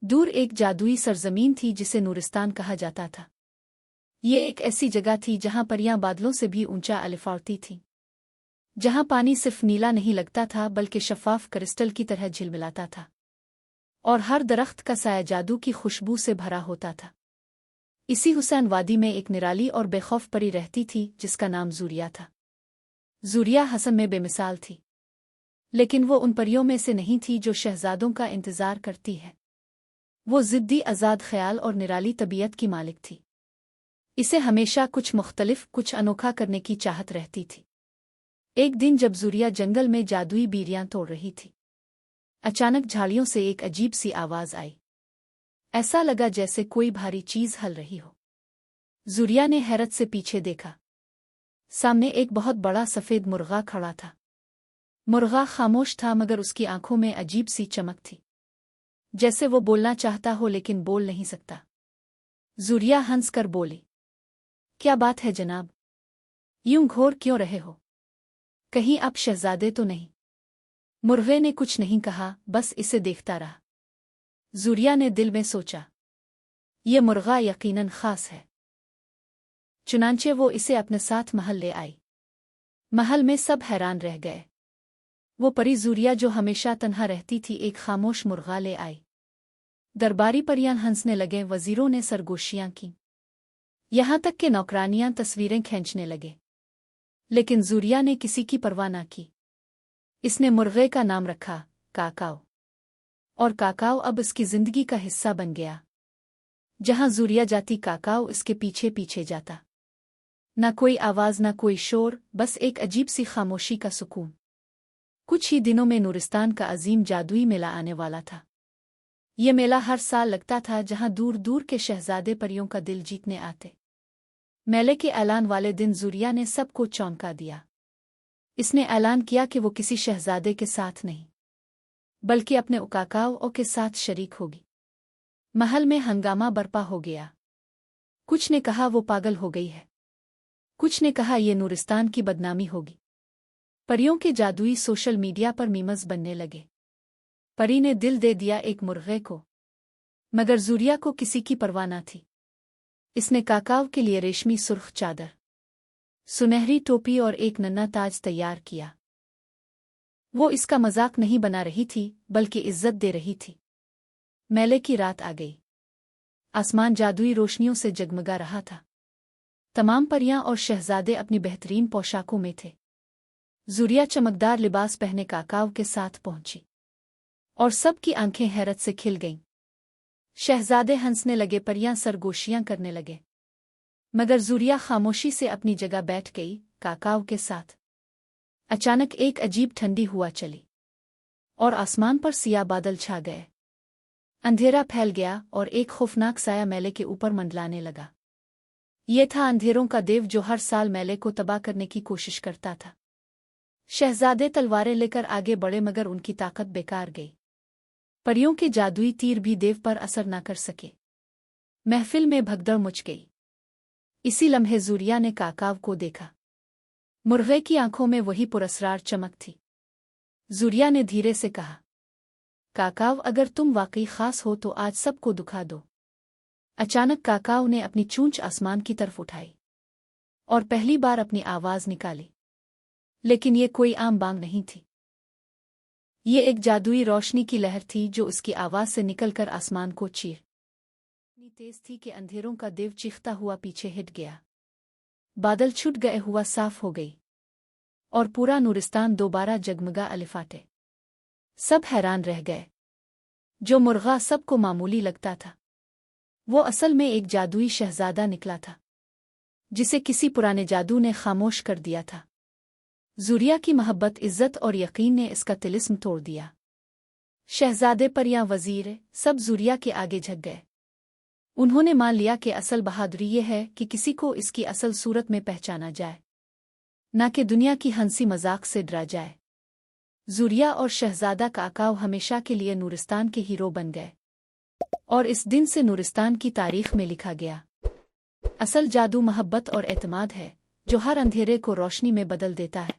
दूर एक जादुई सरजमीन थी जिसे नूरिस्तान कहा जाता था। ये एक ऐसी जगह थी जहां परियां बादलों से भी ऊंचा अलिफाड़ती थीं, जहां पानी सिर्फ नीला नहीं लगता था बल्कि शफाफ क्रिस्टल की तरह झिलमिलाता था, और हर दरख्त का साया जादू की खुशबू से भरा होता था। इसी हुसैन वादी में एक निराली और बेखौफ परी रहती थी जिसका नाम ज़ूरिया था। ज़ूरिया हसन में बेमिसाल थी, लेकिन वो उन परियों में से नहीं थी जो शहजादों का इंतज़ार करती है। वो ज़िद्दी, आज़ाद ख्याल और निराली तबीयत की मालिक थी। इसे हमेशा कुछ मुख्तलिफ, कुछ अनोखा करने की चाहत रहती थी। एक दिन जब ज़ूरिया जंगल में जादुई बीरियां तोड़ रही थी, अचानक झाड़ियों से एक अजीब सी आवाज़ आई। ऐसा लगा जैसे कोई भारी चीज़ हल रही हो। ज़ूरिया ने हैरत से पीछे देखा। सामने एक बहुत बड़ा सफ़ेद मुर्गा खड़ा था। मुर्गा खामोश था, मगर उसकी आंखों में अजीब सी चमक थी, जैसे वो बोलना चाहता हो लेकिन बोल नहीं सकता। ज़ूरिया हंसकर बोली, क्या बात है जनाब, यूं घोर क्यों रहे हो? कहीं आप शहजादे तो नहीं? मुर्गे ने कुछ नहीं कहा, बस इसे देखता रहा। ज़ूरिया ने दिल में सोचा, ये मुर्गा यकीनन खास है। चुनांचे वो इसे अपने साथ महल ले आई। महल में सब हैरान रह गए। वो परी ज़ूरिया जो हमेशा तन्हा रहती थी, एक खामोश मुर्गा ले आई। दरबारी परियां हंसने लगे, वज़ीरों ने सरगोशियां की, यहाँ तक कि नौकरानियां तस्वीरें खींचने लगे। लेकिन ज़ूरिया ने किसी की परवाह न की। इसने मुर्गे का नाम रखा काकाओ, और काकाओ अब इसकी जिंदगी का हिस्सा बन गया। जहां ज़ूरिया जाती, काकाओ इसके पीछे पीछे जाता। न कोई आवाज़, न कोई शोर, बस एक अजीब सी खामोशी का सुकून। कुछ ही दिनों में नूरिस्तान का अजीम जादुई मेला आने वाला था। ये मेला हर साल लगता था, जहां दूर दूर के शहजादे परियों का दिल जीतने आते। मेले के ऐलान वाले दिन ज़ूरिया ने सबको चौंका दिया। इसने ऐलान किया कि वो किसी शहजादे के साथ नहीं, बल्कि अपने काकाओं के साथ शरीक होगी। महल में हंगामा बरपा हो गया। कुछ ने कहा वो पागल हो गई है, कुछ ने कहा ये नूरिस्तान की बदनामी होगी। परियों के जादुई सोशल मीडिया पर मीम्स बनने लगे। परी ने दिल दे दिया एक मुर्गे को, मगर ज़ूरिया को किसी की परवाह न थी। इसने काकाओ के लिए रेशमी सुर्ख चादर, सुनहरी टोपी और एक नन्हा ताज तैयार किया। वो इसका मजाक नहीं बना रही थी, बल्कि इज्जत दे रही थी। मेले की रात आ गई। आसमान जादुई रोशनियों से जगमगा रहा था। तमाम परियां और शहजादे अपनी बेहतरीन पोशाकों में थे। ज़ूरिया चमकदार लिबास पहने काकाओ के साथ पहुंची, और सबकी आंखें हैरत से खिल गईं। शहजादे हंसने लगे, परियां सरगोशियां करने लगे, मगर ज़ूरिया खामोशी से अपनी जगह बैठ गई काकाओ के साथ। अचानक एक अजीब ठंडी हुआ चली, और आसमान पर सियाह बादल छा गए। अंधेरा फैल गया और एक खौफनाक साया मेले के ऊपर मंडलाने लगा। ये था अंधेरों का देव जो हर साल मेले को तबाह करने की कोशिश करता था। शहजादे तलवारें लेकर आगे बढ़े, मगर उनकी ताकत बेकार गई। परियों के जादुई तीर भी देव पर असर न कर सके। महफिल में भगदड़ मच गई। इसी लम्हे ज़ूरिया ने काकाव को देखा। मुर्गे की आंखों में वही पुरस्रार चमक थी। ज़ूरिया ने धीरे से कहा, काकाव, अगर तुम वाकई खास हो तो आज सबको दुखा दो। अचानक काकाव ने अपनी चोंच आसमान की तरफ उठाई और पहली बार अपनी आवाज़ निकाली। लेकिन ये कोई आम बांग नहीं थी। ये एक जादुई रोशनी की लहर थी जो उसकी आवाज़ से निकलकर आसमान को चीर इतनी तेज थी कि अंधेरों का देव चीखता हुआ पीछे हट गया। बादल छुट गए, हुआ साफ हो गई, और पूरा नूरिस्तान दोबारा जगमगा अलिफाटे। सब हैरान रह गए। जो मुर्गा सबको मामूली लगता था, वो असल में एक जादुई शहजादा निकला था, जिसे किसी पुराने जादू ने खामोश कर दिया था। ज़ूरिया की मोहब्बत, इज्जत और यकीन ने इसका तिलिस्म तोड़ दिया। शहजादे, परियां, वज़ीर सब ज़ूरिया के आगे झुक गए। उन्होंने मान लिया कि असल बहादुरी ये है कि किसी को इसकी असल सूरत में पहचाना जाए, न कि दुनिया की हंसी मजाक से डरा जाए। ज़ूरिया और शहजादा काकाव हमेशा के लिए नूरिस्तान के हीरो बन गए, और इस दिन से नूरिस्तान की तारीख में लिखा गया, असल जादू मोहब्बत और एतमाद है जो हर अंधेरे को रोशनी में बदल देता है।